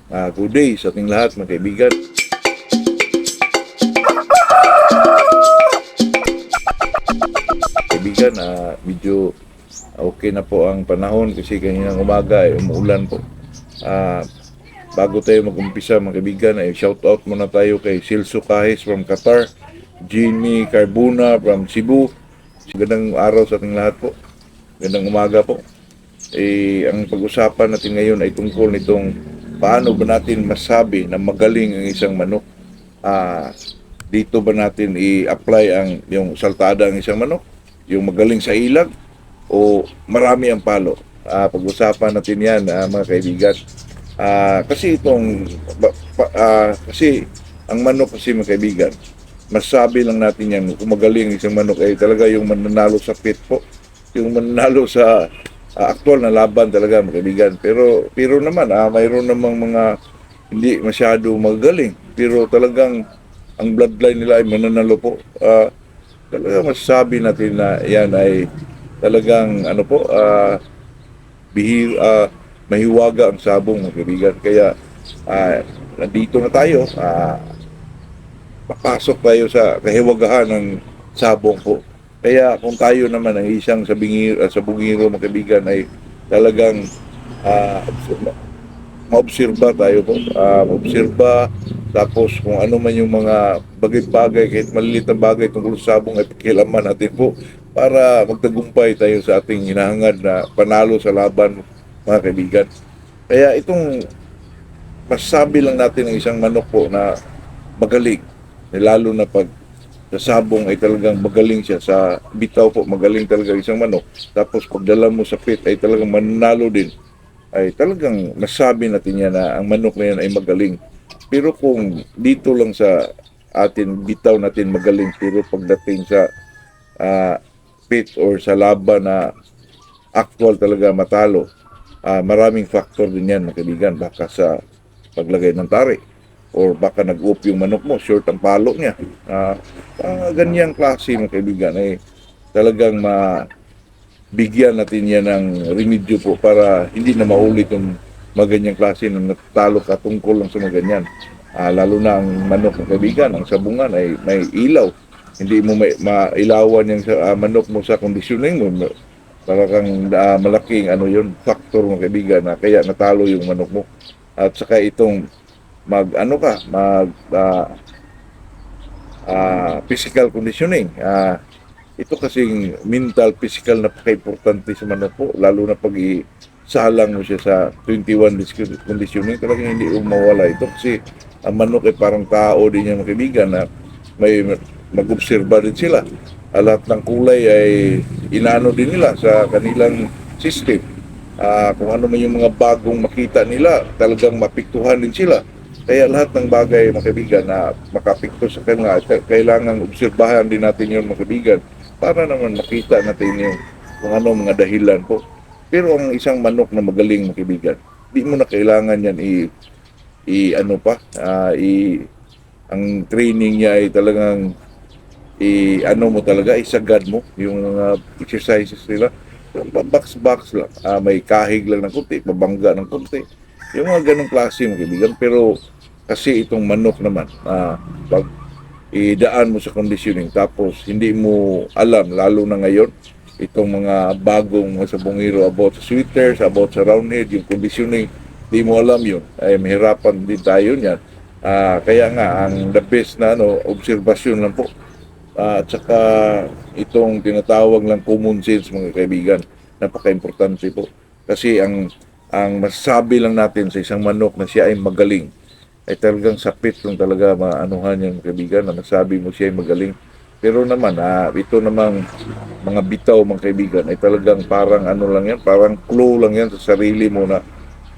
Good day sa ating lahat mga kaibigan. Kaibigan, medyo okay na po ang panahon kasi kaninang umaga ay umuulan po. Bago tayo mag-umpisa mga kaibigan, ay shout out muna tayo kay Silso Kahis from Qatar, Jeannie Carbuna from Cebu. Gandang araw sa ating lahat po. Gandang umaga po. Ang pag-usapan natin ngayon ay tungkol nitong paano ba natin masabi na magaling ang isang manok. Dito ba natin i-apply yung saltada ng isang manok, yung magaling sa ilag, o marami ang palo. Pag-usapan natin yan mga kaibigan. Kasi ang manok kasi mga kaibigan, masabi lang natin yan kung magaling isang manok ay talaga yung mananalo sa pit po, yung mananalo sa aktual na laban talaga mga kaibigan. Pero naman mayroon namang mga hindi masyado magaling pero talagang ang bloodline nila ay mananalo po. Talaga masasabi natin na yan ay talagang mahiwaga ang sabong mga kaibigan. Kaya nandito na tayo, papasok tayo sa kahiwagahan ng sabong po. Kaya kung tayo naman ang isang sabungiro mga kaibigan ay talagang maobserba tayo po. Maobserba, tapos kung ano man yung mga bagay-bagay, kahit maliliit na bagay tungkol sa sabong ay pakialaman natin po para magtagumpay tayo sa ating hinahangad na panalo sa laban mga kaibigan. Kaya itong masasabi lang natin ng isang manok po na magaling, lalo na pag sa sabong ay talagang magaling siya, sa bitaw po magaling talaga isang manok, tapos pagdala mo sa pit ay talagang mananalo din, ay talagang masabi natin yan na ang manok na yan ay magaling. Pero kung dito lang sa atin, bitaw natin magaling, pero pagdating sa pit or sa laban na actual talaga matalo, maraming factor din yan mga kaibigan. Baka sa paglagay ng tari, or baka nag-up yung manok mo, short ang palo niya. Ganyang klase mga kaibigan ay talagang bigyan natin yan ng remedyo po para hindi na maulit yung maganyang klase ng natalo ka tungkol lang sa mga ganyan. Lalo na ang manok ng kaibigan, ang sabungan ay may ilaw. Hindi mo mailawan yung manok mo sa conditioning mo. Talagang malaking factor ng kaibigan na kaya natalo yung manok mo. At saka itong physical conditioning. Ito kasing mental, physical na paka-importante sa manok po, lalo na pag salang mo siya sa 21 days conditioning, talagang hindi mawala ito kasi ang manok ay parang tao din yung mga kaibigan na may mag-obserba din sila. Lahat ng kulay ay inaano din nila sa kanilang system. Kung ano man yung mga bagong makita nila, talagang mapiktuhan din sila. Kaya lahat ng bagay mga kaibigan na makapikto sa kanila, kailangan obserbahan din natin yun mga kaibigan para naman makita natin yung kung ano mga dahilan po. Pero ang isang manok na magaling mga kaibigan, di mo na kailangan yan ang training niya ay talagang mo talaga, isagad mo yung mga exercises nila. Box lang, may kahig lang ng konti, mabangga ng konti, yung mga ganong klase mga kaibigan. Pero kasi itong manok naman, pag idaan mo sa conditioning tapos hindi mo alam, lalo na ngayon itong mga bagong mga sabongero about sa sweaters, about sa roundhead, yung conditioning, di mo alam yun, ay mahirapan din tayo niyan. Kaya nga ang the best na obserbasyon lang po. At saka itong tinatawag lang common sense mga kaibigan, napaka-importante po. Kasi ang masasabi lang natin sa isang manok na siya ay magaling ay talagang sapit lang talaga maanuhan yung kaibigan na masabi mo siya ay magaling. Pero naman ito namang mga bitaw mga kaibigan ay talagang parang lang yan, parang clue lang yan sa sarili mo na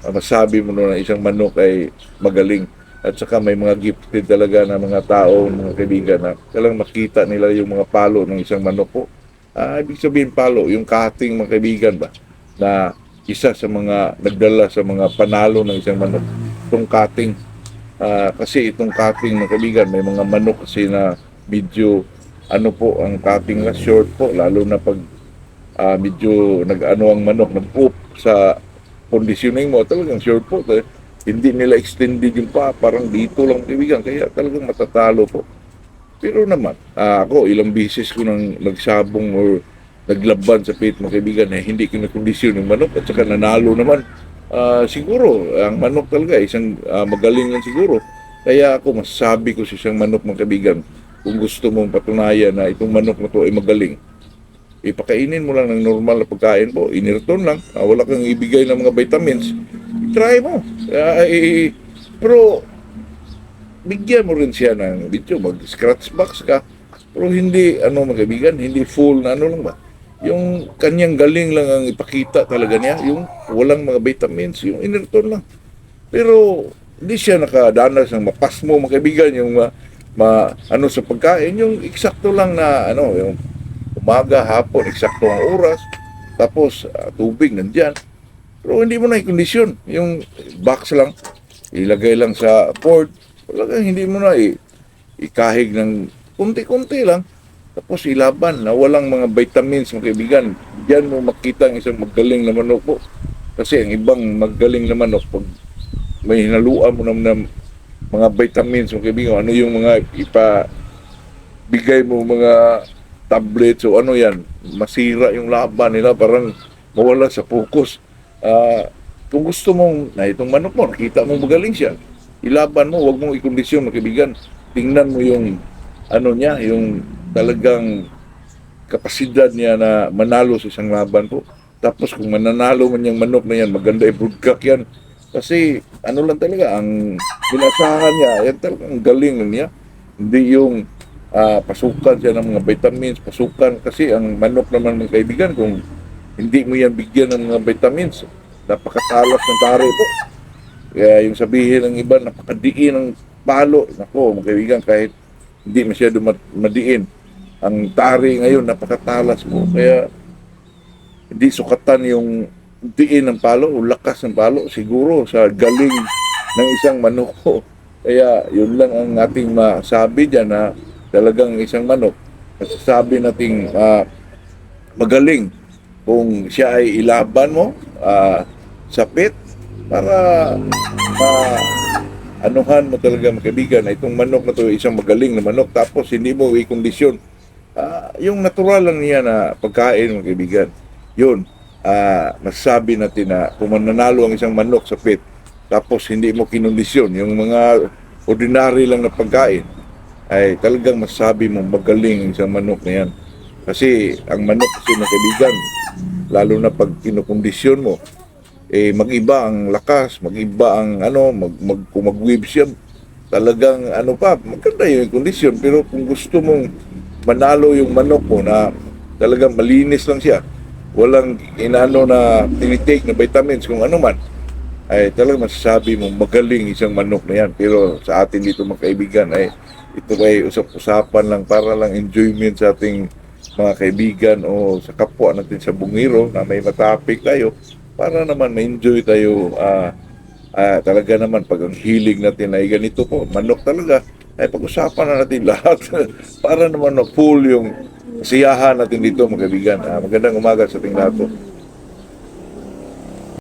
masabi mo na isang manok ay magaling. At saka may mga gifted talaga na mga tao, mga kaibigan na talagang makita nila yung mga palo ng isang manok po. Ibig sabihin palo, yung cutting mga kaibigan ba, na isa sa mga nagdala sa mga panalo ng isang manok, itong cutting. Kasi itong cutting mga kaibigan, may mga manok kasi na medyo ang cutting na short po, lalo na pag medyo ang manok, nag-up sa conditioning mo, talagang short po. hindi nila extended yung pa, parang dito lang kaibigan, kaya talagang matatalo po. Pero naman, ako ilang beses ko nang nagsabong or naglaban sa pit mga kaibigan eh, hindi ko nakondisyon yung manok at saka nanalo naman. Siguro, ang manok talaga isang magaling lang siguro. Kaya ako masasabi ko sa isang manok mga kaibigan, kung gusto mong patunayan na itong manok na to ay magaling, ipakainin mo lang ng normal na pagkain po, inirton lang, wala kang ibigay ng mga vitamins, try mo. Pero bigyan mo rin siya ng video, mag-scratch box ka. Pero hindi, mga kaibigan, hindi full na lang ba? Yung kanyang galing lang ang ipakita talaga niya, yung walang mga vitamins, yung inerton lang. Pero hindi siya nakadanas ng mapasmo, mga kaibigan, yung sa pagkain, yung eksakto lang na, yung umaga, hapon, eksakto ang oras, tapos tubig nandyan. Pero hindi mo na i-kondisyon, yung box lang, ilagay lang sa board, talagang hindi mo na ikahig ng kunti-kunti lang. Tapos ilaban na walang mga vitamins mga kaibigan. Diyan mo makita ang isang magaling na manok po. Kasi ang ibang magaling na manok, pag may hinaluan mo naman ng mga vitamins mga kaibigan, ano yung mga ipabigay mo mga tablets o ano yan, masira yung laban nila, parang mawala sa focus. Kung gusto mong na itong manok mo, nakita mo magaling siya, ilaban mo, wag mong ikondisyon mga kaibigan. Tingnan mo yung niya, yung talagang kapasidad niya na manalo sa isang laban po. Tapos kung mananalo man yung manok na yan, maganda i-broodcock yan. Kasi lang talaga, ang binasahan niya, yan talagang galing niya. Hindi yung pasukan siya ng mga vitamins, pasukan. Kasi ang manok naman mga kaibigan, kung hindi mo yan bigyan ng mga vitamins, napakatalas ng tari po. Kaya yung sabihin ng iba, napakadiin ng palo. Nako, mga kaibigan, kahit hindi masyado madiin. Ang tari ngayon, napakatalas po. Kaya hindi sukatan yung diin ng palo o lakas ng palo. Siguro sa galing ng isang manok po. Kaya yun lang ang ating masabi dyan na talagang isang manok. Masasabi nating magaling kung siya ay ilaban mo sa pit para anuhan mo talaga mga kaibigan na itong manok na to isang magaling na manok, tapos hindi mo i-kondisyon yung natural lang niya na pagkain mga kaibigan. Yun, masasabi natin na kung mananalo ang isang manok sa pit tapos hindi mo kinondisyon yung mga ordinary lang na pagkain, ay talagang masasabi mo magaling ang isang manok na yan. Kasi ang manok kasi mga kaibigan, lalo na pag kinokondisyon mo, mag-iba ang lakas, mag-iba ang kung mag-weave siya, talagang maganda yung kondisyon. Pero kung gusto mong manalo yung manok mo na talagang malinis lang siya, walang na tinitake na vitamins kung ano man, ay talagang masasabi mo magaling isang manok na yan. Pero sa atin dito mga kaibigan, ay ito ay usap-usapan lang para lang enjoyment sa ating mga kaibigan o sa kapwa natin sa bungiro na may matapik tayo, para naman ma-enjoy tayo. Talaga naman pag ang hilig natin ay ganito po, manok talaga, ay pag-usapan na natin lahat para naman na full yung kasiyahan natin dito mga kaibigan. Magandang umaga sa ating lahat po.